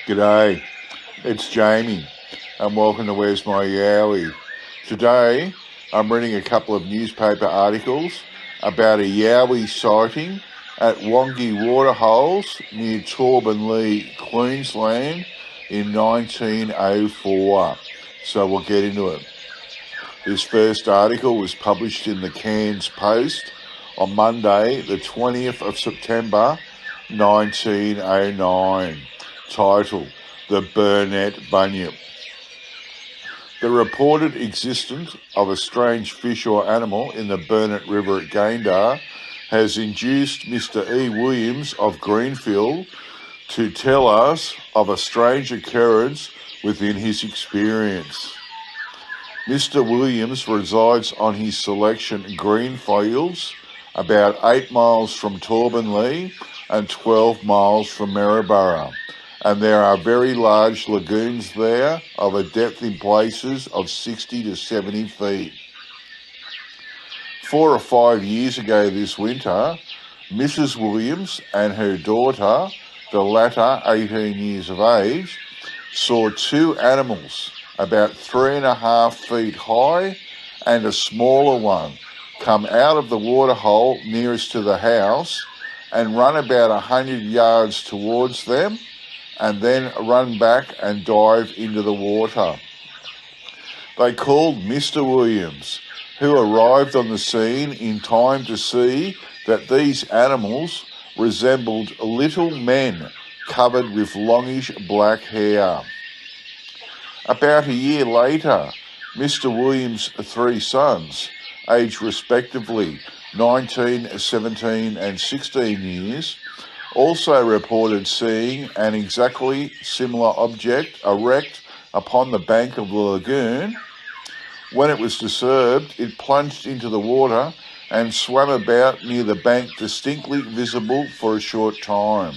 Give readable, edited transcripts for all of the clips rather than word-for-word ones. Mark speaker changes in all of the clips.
Speaker 1: G'day, it's Jamie, and welcome to Where's My Yowie. Today, I'm reading a couple of newspaper articles about a yowie sighting at Wongi Waterholes near Torbanlea, Queensland in 1904. So we'll get into it. This first article was published in the Cairns Post on Monday, the 20th of September, 1909. Title, The Burnett Bunyip. The reported existence of a strange fish or animal in the Burnett River at Gayndah has induced Mr. E. Williams of Greenfield to tell us of a strange occurrence within his experience. Mr. Williams resides on his selection Greenfields, about 8 miles from Torbanlea and 12 miles from Maryborough, and there are very large lagoons there of a depth in places of 60 to 70 feet. 4 or 5 years ago this winter, Mrs. Williams and her daughter, the latter 18 years of age, saw 2 animals about 3.5 feet high and a smaller one come out of the waterhole nearest to the house and run about 100 yards towards them and then run back and dive into the water. They called Mr. Williams, who arrived on the scene in time to see that these animals resembled little men covered with longish black hair. About a year later, Mr. Williams' 3 sons, aged respectively 19, 17 and 16 years, also reported seeing an exactly similar object erect upon the bank of the lagoon. When it was disturbed, it plunged into the water and swam about near the bank, distinctly visible for a short time.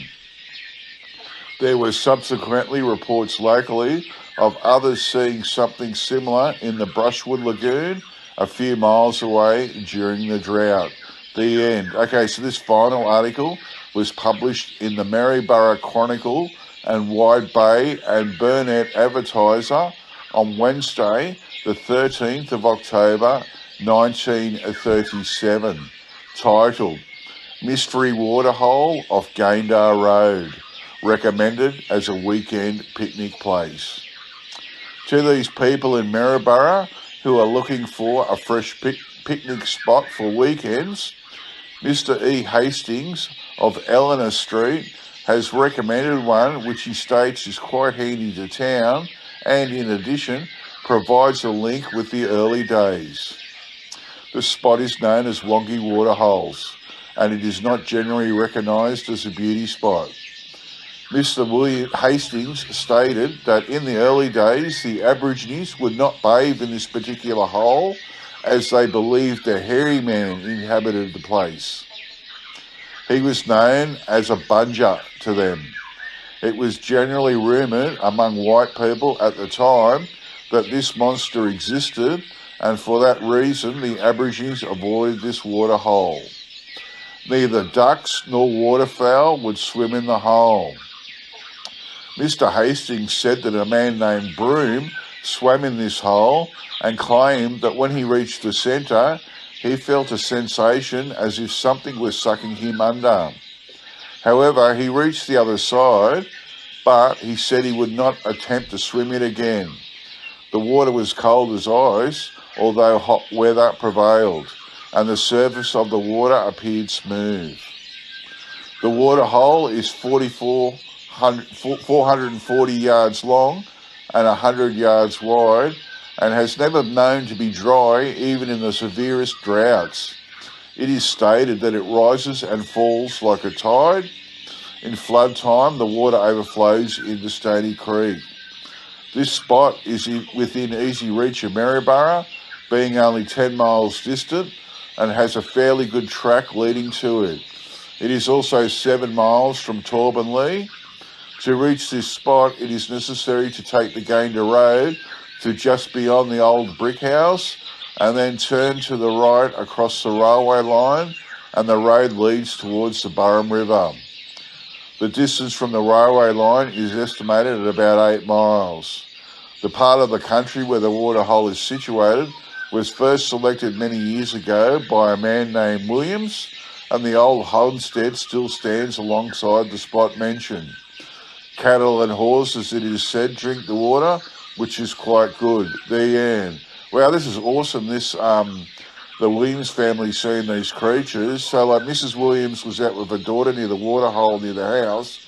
Speaker 1: There were subsequently reports locally of others seeing something similar in the Brushwood Lagoon a few miles away during the drought. The end. Okay, so this final article was published in the Maryborough Chronicle and Wide Bay and Burnett Advertiser on Wednesday, the 13th of October, 1937, titled Mystery Waterhole off Gayndah Road, recommended as a weekend picnic place. To these people in Maryborough who are looking for a fresh picnic spot for weekends, Mr. E. Hastings of Eleanor Street has recommended one which he states is quite handy to town and, in addition, provides a link with the early days. The spot is known as Wongi Waterholes, and it is not generally recognised as a beauty spot. Mr. William Hastings stated that in the early days the Aborigines would not bathe in this particular hole as they believed a hairy man inhabited the place. He was known as a bunger to them. It was generally rumoured among white people at the time that this monster existed, and for that reason the Aborigines avoided this water hole. Neither ducks nor waterfowl would swim in the hole. Mr. Hastings said that a man named Broom swam in this hole and claimed that when he reached the centre, he felt a sensation as if something was sucking him under. However, he reached the other side, but he said he would not attempt to swim it again. The water was cold as ice, although hot weather prevailed, and the surface of the water appeared smooth. The water hole is 440 yards long and 100 yards wide, and has never known to be dry even in the severest droughts. It is stated that it rises and falls like a tide. In flood time, the water overflows into Stony Creek. This spot is within easy reach of Maryborough, being only 10 miles distant, and has a fairly good track leading to it. It is also 7 miles from Torbanlea. To reach this spot, it is necessary to take the Gayndah Road to just beyond the old brick house and then turn to the right across the railway line, and the road leads towards the Burrum River. The distance from the railway line is estimated at about 8 miles. The part of the country where the waterhole is situated was first selected many years ago by a man named Williams, and the old homestead still stands alongside the spot mentioned. Cattle and horses, it is said, drink the water, which is quite good. The end. Wow, this is awesome. The Williams family seeing these creatures. So, like, Mrs. Williams was out with her daughter near the waterhole near the house,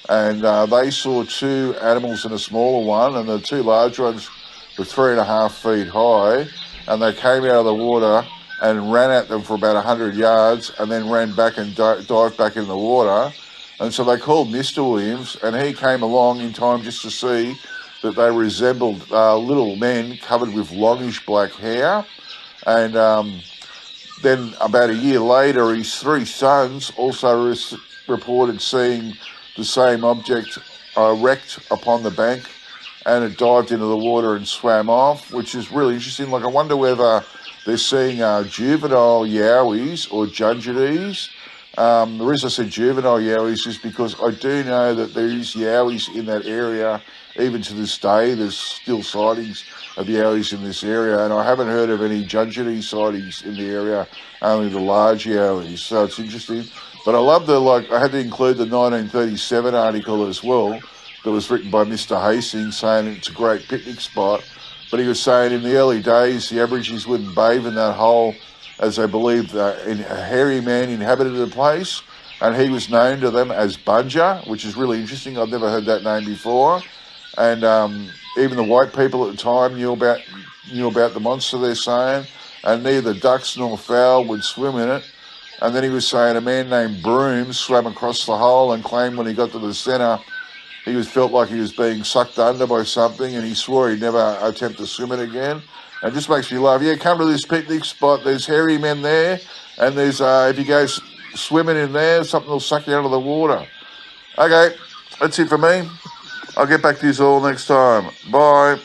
Speaker 1: and they saw two animals and a smaller one, and the two large ones were 3.5 feet high, and they came out of the water and ran at them for about 100 yards, and then ran back and dived back in the water. And so they called Mr. Williams, and he came along in time just to see that they resembled little men covered with longish black hair. And then about a year later, his three sons also reported seeing the same object wrecked upon the bank, and it dived into the water and swam off, which is really interesting. Like, I wonder whether they're seeing juvenile yowies or junjadis. The reason I said juvenile yowies is because I do know that there is yowies in that area. Even to this day, there's still sightings of yowies in this area, and I haven't heard of any junjadi sightings in the area, only the large yowies. So it's interesting. But I love I had to include the 1937 article as well that was written by Mr. Hastings saying it's a great picnic spot. But he was saying in the early days, the Aborigines wouldn't bathe in that hole as they believed a hairy man inhabited the place, and he was known to them as Bunja, which is really interesting. I've never heard that name before. And even the white people at the time knew about the monster, they're saying, and neither ducks nor fowl would swim in it. And then he was saying a man named Broom swam across the hole and claimed when he got to the centre, felt like he was being sucked under by something, and he swore he'd never attempt to swim it again. And it just makes me laugh. Yeah, come to this picnic spot. There's hairy men there, and there's if you go swimming in there, something will suck you out of the water. Okay, that's it for me. I'll get back to you all next time. Bye.